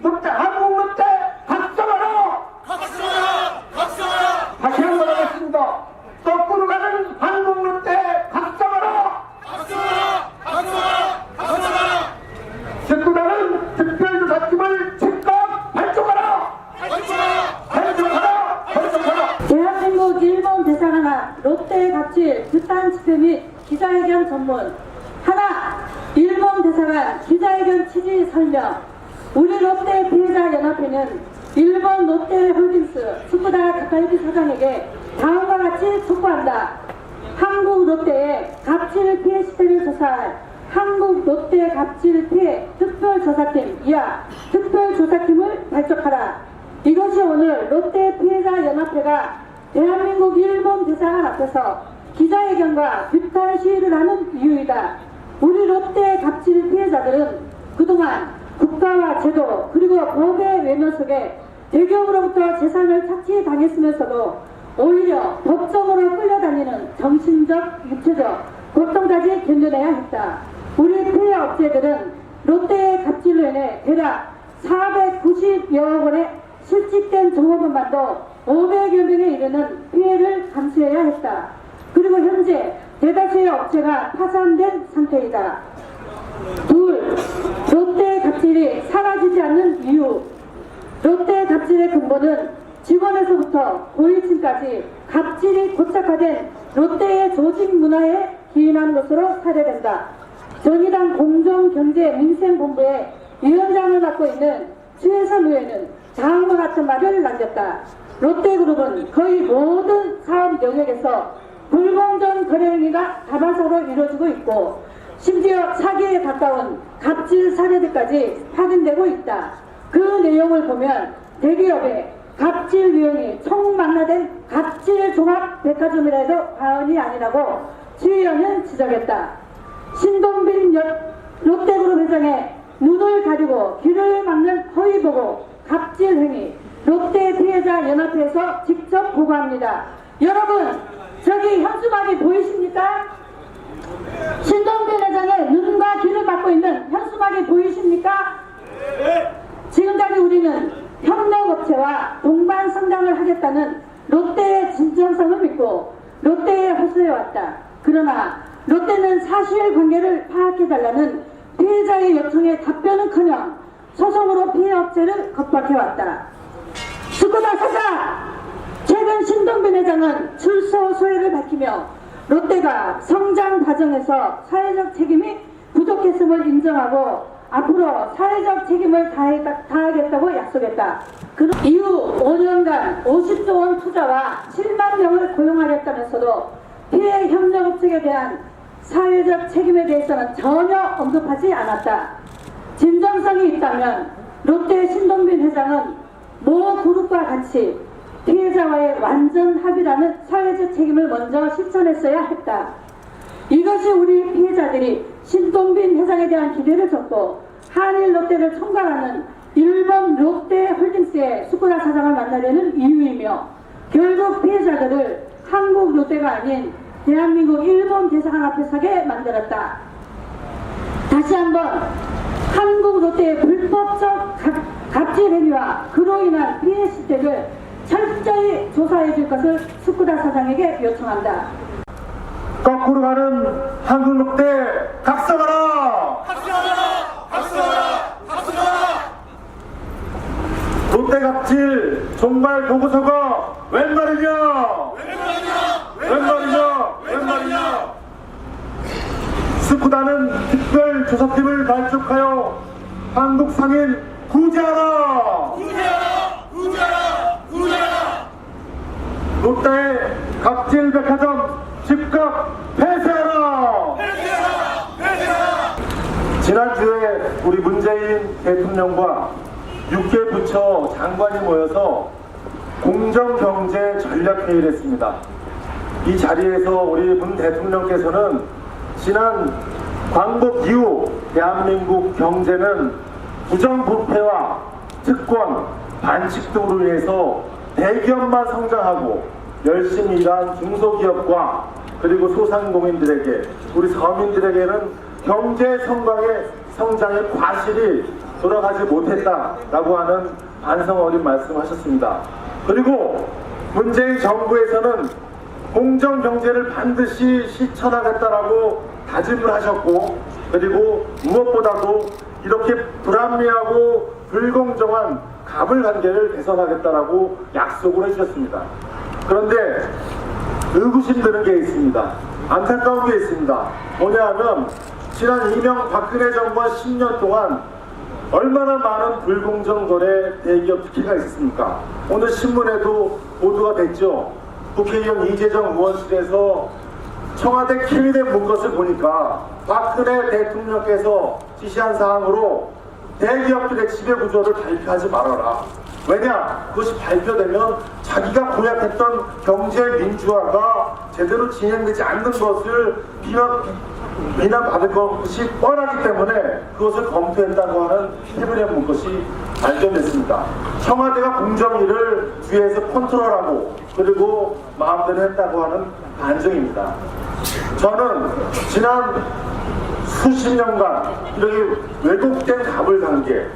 롯데 한국 롯데 각성하라! 각성하라! 다시 한 번 하겠습니다. 거꾸로 가는 한국 롯데 각성하라! 각성하라! 듣고 가는 특별조사팀을 즉각 발족하라! 대한민국 일본 대사관아 롯데 갑질 규탄 집회 및 기자회견 전문 하나, 일본 대사관 기자회견 취지 설명. 우리 롯데 피해자 연합회는 일본 롯데홀딩스 스쿠다 다카유키 사장에게 다음과 같이 촉구한다. 한국 롯데의 갑질 피해 시대를 조사할 한국 롯데 갑질 피해 특별조사팀 이하 특별조사팀을 발족하라. 이것이 오늘 롯데 피해자 연합회가 대한민국 일본 대사관 앞에서 기자회견과 규탄 시위를 하는 이유이다. 우리 롯데 갑질 피해자들은 그동안 국가와 제도 그리고 법의 외면 속에 대기업으로부터 재산을 착취당했으면서도 오히려 법정으로 끌려다니는 정신적, 육체적 고통까지 견뎌내야 했다. 우리 피해 업체들은 롯데의 갑질로 인해 대략 490여억 원의 실직된 종업원만도 500여 명에 이르는 피해를 감수해야 했다. 그리고 현재 대다수의 업체가 파산된 상태이다. 둘, 롯데 갑질이 사라지지 않는 이유. 롯데 갑질의 근본은 직원에서부터 고위층까지 갑질이 고착화된 롯데의 조직 문화에 기인한 것으로 사례된다. 정의당 공정경제민생본부의 위원장을 맡고 있는 최혜선 의원은 다음과 같은 말을 남겼다. 롯데그룹은 거의 모든 사업 영역에서 불공정 거래 행위가 다반사로 이루어지고 있고 심지어 사기에 가까운 갑질 사례들까지 확인되고 있다. 그 내용을 보면 대기업의 갑질 비용이 총망라된 갑질 종합 백화점이라 해도 과언이 아니라고 최 의원은 지적했다. 신동빈 롯데그룹 회장의 눈을 가리고 귀를 막는 허위보고 갑질 행위 롯데 피해자 연합회에서 직접 보고합니다. 여러분 저기 현수막이 보이십니까? 신동빈 회장의 눈과 귀를 막고 있는 현수막이 보이십니까? 지금까지 우리는 협력업체와 동반 성장을 하겠다는 롯데의 진정성을 믿고 롯데에 호소해왔다. 그러나 롯데는 사실관계를 파악해달라는 피해자의 요청에 답변은커녕 소송으로 피해업체를 겁박해왔다. 스쿠다 사장! 최근 신동빈 회장은 출소 소회를 밝히며 롯데가 성장 과정에서 사회적 책임이 부족했음을 인정하고 앞으로 사회적 책임을 다하겠다고 약속했다. 그 이후 5년간 50조 원 투자와 7만 명을 고용하겠다면서도 피해 협력업체에 대한 사회적 책임에 대해서는 전혀 언급하지 않았다. 진정성이 있다면 롯데 신동빈 회장은 모 그룹과 같이 피해자와의 완전 합의라는 사회적 책임을 먼저 실천했어야 했다. 이것이 우리 피해자들이 신동빈 회장에 대한 기대를 줬고 한일 롯데를 총괄하는 일본 롯데홀딩스의 스쿠다 사장을 만나려는 이유이며 결국 피해자들을 한국 롯데가 아닌 대한민국 일본 대사관 앞에 서게 만들었다. 다시 한번 한국 롯데의 불법적 갑질 행위와 그로 인한 피해 시대를 철저히 조사해 줄 것을 스쿠다 사장에게 요청한다. 거꾸로 가는 한국 롯데 각성하라! 롯데 갑질 종발 보고서가 웬 말이냐? 스쿠다는 특별조사팀을 발족하여 한국 상인 구제하라! 롯데의 갑질 백화점 즉각 폐쇄하라! 지난주에 우리 문재인 대통령과 6개 부처 장관이 모여서 공정경제 전략회의를 했습니다. 이 자리에서 우리 문 대통령께서는 지난 광복 이후 대한민국 경제는 부정부패와 특권, 반칙 등으로 인해서 대기업만 성장하고 열심히 일한 중소기업과 그리고 소상공인들에게 우리 서민들에게는 경제 성장의 과실이 돌아가지 못했다라고 하는 반성 어린 말씀하셨습니다. 그리고 문재인 정부에서는 공정 경제를 반드시 실천하겠다라고 다짐을 하셨고, 그리고 무엇보다도 이렇게 불합리하고 불공정한 갑을 관계를 개선하겠다라고 약속을 해주셨습니다. 그런데 의구심 드는 게 있습니다. 안타까운 게 있습니다. 뭐냐하면 지난 이명박근혜 정권 10년 동안 얼마나 많은 불공정 거래 대기업 특혜가 있었습니까? 오늘 신문에도 보도가 됐죠. 국회의원 이재정 의원실에서 청와대 케미된 문것을 보니까 박근혜 대통령께서 지시한 사항으로 대기업들의 지배구조를 발표하지 말아라. 왜냐? 그것이 발표되면 자기가 공약했던 경제 민주화가 제대로 진행되지 않는 것을 비난받을 것이 뻔하기 때문에 그것을 검토했다고 하는 케미된 문것이 발견됐습니다. 청와대가 공정위를 뒤에서 컨트롤하고 그리고 마음대로 했다고 하는 반증입니다. 저는 지난 수십 년간 이렇게 왜곡된 갑을 관계,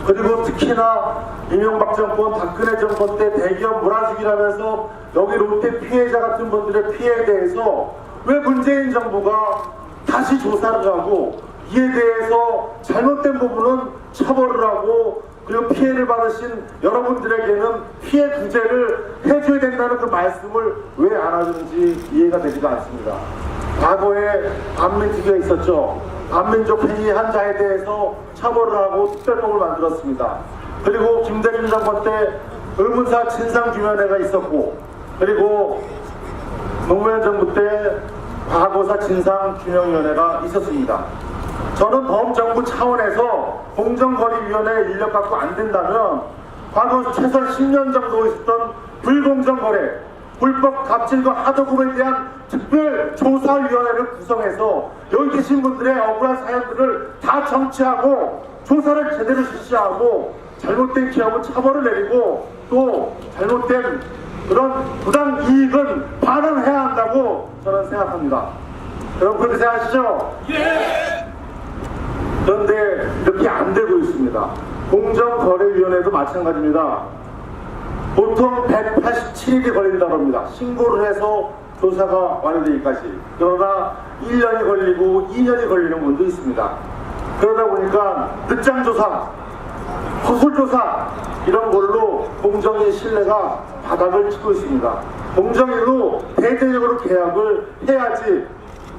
그리고 특히나 이명박 정권, 박근혜 정권 때 대기업 몰아주기라면서 여기 롯데 피해자 같은 분들의 피해에 대해서 왜 문재인 정부가 다시 조사를 하고 이에 대해서 잘못된 부분은 처벌을 하고 그리고 피해를 받으신 여러분들에게는 피해 구제를 해줘야 된다는 그 말씀을 왜 안 하는지 이해가 되지가 않습니다. 과거에 반민특위가 있었죠. 반민족 행위 한 자에 대해서 처벌을 하고 특별법을 만들었습니다. 그리고 김대중 정권 때 의문사 진상규명회가 있었고, 그리고 노무현 정부 때 과거사 진상규명위원회가 있었습니다. 저는 범정부 차원에서 공정거래위원회 인력 갖고 안 된다면 과거 최소 10년 정도 있었던 불공정거래, 불법 갑질과 하도급에 대한 특별조사위원회를 구성해서 여기 계신 분들의 억울한 사연들을 다 정치하고 조사를 제대로 실시하고 잘못된 기업은 처벌을 내리고 또 잘못된 그런 부당 이익은 반환해야 한다고 저는 생각합니다. 여러분 그렇게 생각하시죠? 예! 그런데 이렇게 안 되고 있습니다. 공정거래위원회도 마찬가지입니다. 보통 187일이 걸린다고 합니다. 신고를 해서 조사가 완료되기까지. 그러나 1년이 걸리고 2년이 걸리는 분도 있습니다. 그러다 보니까 늦장조사, 허술조사 이런 걸로 공정의 신뢰가 바닥을 치고 있습니다. 공정위로 대대적으로 개혁을 해야지.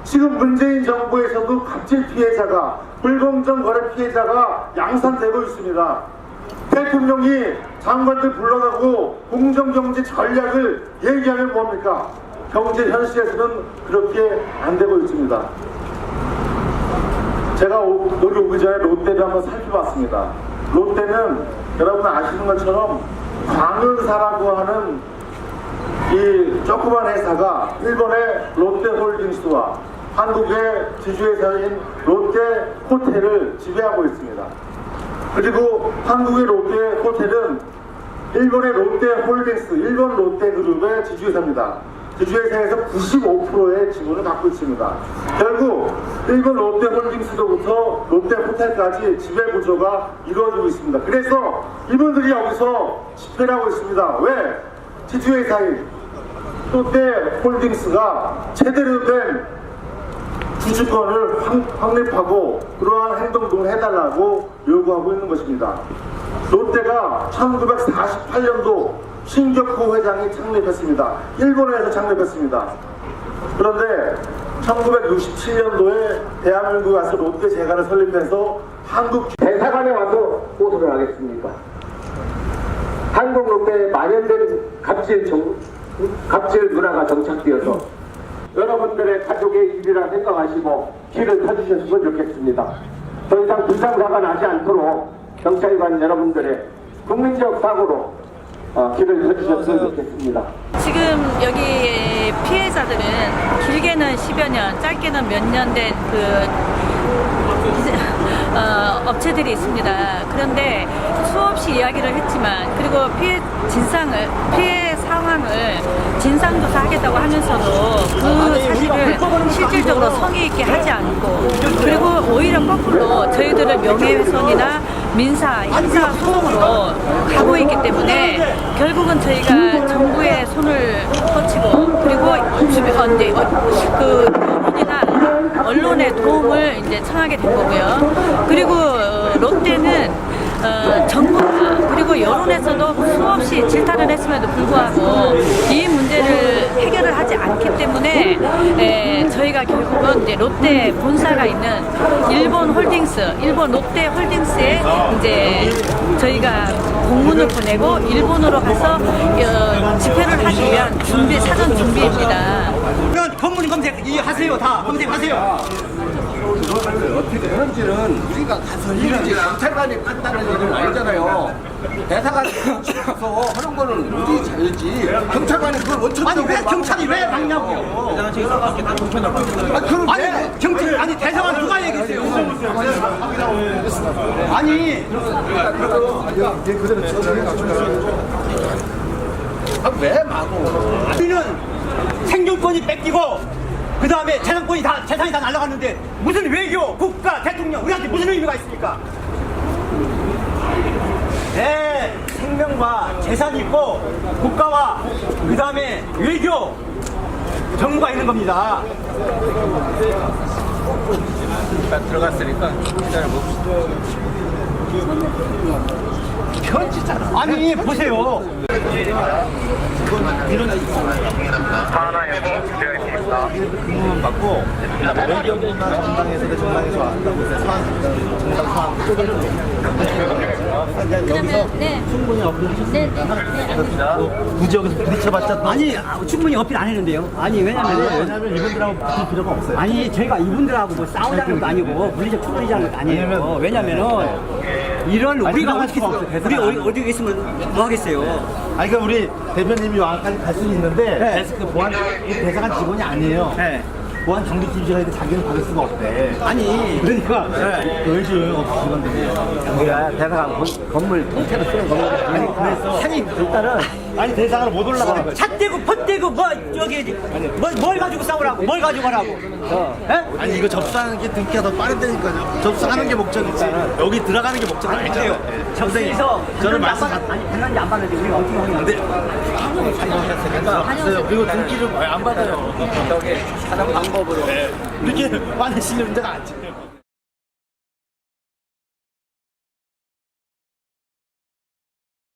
지금 문재인 정부에서도 갑질 피해자가, 불공정 거래 피해자가 양산되고 있습니다. 대통령이 장관들 불러가고 공정경제 전략을 얘기하면 뭡니까? 경제 현실에서는 그렇게 안 되고 있습니다. 제가 여기 오기 전에 롯데를 한번 살펴봤습니다. 롯데는 여러분 아시는 것처럼 광은사라고 하는 이 조그만 회사가 일본의 롯데홀딩스와 한국의 지주회사인 롯데호텔을 지배하고 있습니다. 그리고 한국의 롯데호텔은 일본의 롯데홀딩스, 일본 롯데그룹의 지주회사입니다. 지주회사에서 95%의 지분을 갖고 있습니다. 결국 일본 롯데홀딩스로부터 롯데호텔까지 지배구조가 이루어지고 있습니다. 그래서 이분들이 여기서 집회를 하고 있습니다. 왜? 지주회사인 롯데홀딩스가 제대로 된 주주권을 확립하고 그러한 행동 등을 해달라고 요구하고 있는 것입니다. 롯데가 1948년도 신격호 회장이 창립했습니다. 일본에서 창립했습니다. 그런데 1967년도에 대한민국에 와서 롯데 재단을 설립해서 한국 대사관에 와서 호소를 하겠습니까? 한국 롯데에 만연된 갑질 문화가 정착되어서 여러분들의 가족의 일이라 생각하시고 길을 펴주셨으면 좋겠습니다. 더 이상 불상사가 나지 않도록 경찰관 여러분들의 국민적 사고로 길을 펴주셨으면 좋겠습니다. 지금 여기 피해자들은 길게는 10여 년, 짧게는 몇 년 된 업체들이 있습니다. 그런데 수없이 이야기를 했지만, 그리고 피해 상황을 진상조사하겠다고 하면서도 그 사실을 실질적으로 성의 있게 하지 않고, 그리고 오히려 거꾸로 저희들을 명예훼손이나 민사, 형사 소송으로 가고 있기 때문에 결국은 저희가 정부의 손을 뻗치고 그리고 이제 그 언론이나 언론의 도움을 이제 청하게 된 거고요. 그리고 롯데는 정부가 그리고 여론에서도 수없이 질타를 했음에도 불구하고 이 문제를 해결을 하지 않기 때문에 저희가 결국은 이제 롯데 본사가 있는 일본 롯데 홀딩스에 이제 저희가 공문을 보내고 일본으로 가서 집회를 하기 위한 사전 준비입니다. 그러면 법무님 검색하세요. 다 검색하세요. 어떻게 하는지는 우리가 가서 일을 경찰관이 판단하는 일은 아니잖아요. 대사관이 가서 하는 거는 우리 자유지. 경찰관이 그걸 원천적으로 아니 왜 경찰이 왜 막냐고요? 아니 경찰 아니 대사관 누가 얘기했어요? 아니 왜 마고? 우리는 생존권이 뺏기고 그 다음에 재산권이 재산이 다 날아갔는데 무슨 외교, 국가, 대통령 우리한테 무슨 의미가 있습니까? 내 생명과 재산이 있고 국가와 그 다음에 외교 정부가 있는 겁니다. 들어갔으니까 편지잖아. 아니 보세요. 근무만 받고 외교부나 전당에서 전당에서 왔다고 해서 정당 소환 여기서 충분히 어필하셨습니다. 굳이 여기서 부딪혀봤자 아니 충분히 어필 안 했는데요. 아니 왜냐면 이분들하고 붙을 필요가 없어요. 아니 저희가 이분들하고 뭐 싸우자는 것도 아니고 물리적 충돌이자는 것도 아니에요. 왜냐면은 이런 우리가 어떻게 우리 어디 있으면 뭐 하겠어요. 아니 그러니까 우리 대표님이 와까지 갈 수는 있는데 네. 그 보안 대사관 직원이 아니에요. 네. 보안 정비팀장이 자기는 받을 수가 없대. 아니 그러니까 왜지 직원들이에요. 우리가 대사관 건물 통째로 쓰는 건물이 아니 그래서 상이 일단은 아니 대사관을 못 올라가는 거야. 찻대고 폿대고 뭐 저기 뭘 가지고 싸우라고 뭘 가지고 하라고. 예? 아니 이거 접수하는 게 등기가 더 빠르다니까요. 접수하는 게 목적이지. 여기 들어가는 게 목적 아니잖아요. 접수해서 저는 말씀 받는지 안 받는지 우리가 어떻게 확인하는데 없어요. 그리고 등기를 안 받아요. 사전 방법으로 이렇게 화내시는 문제가 아니에요.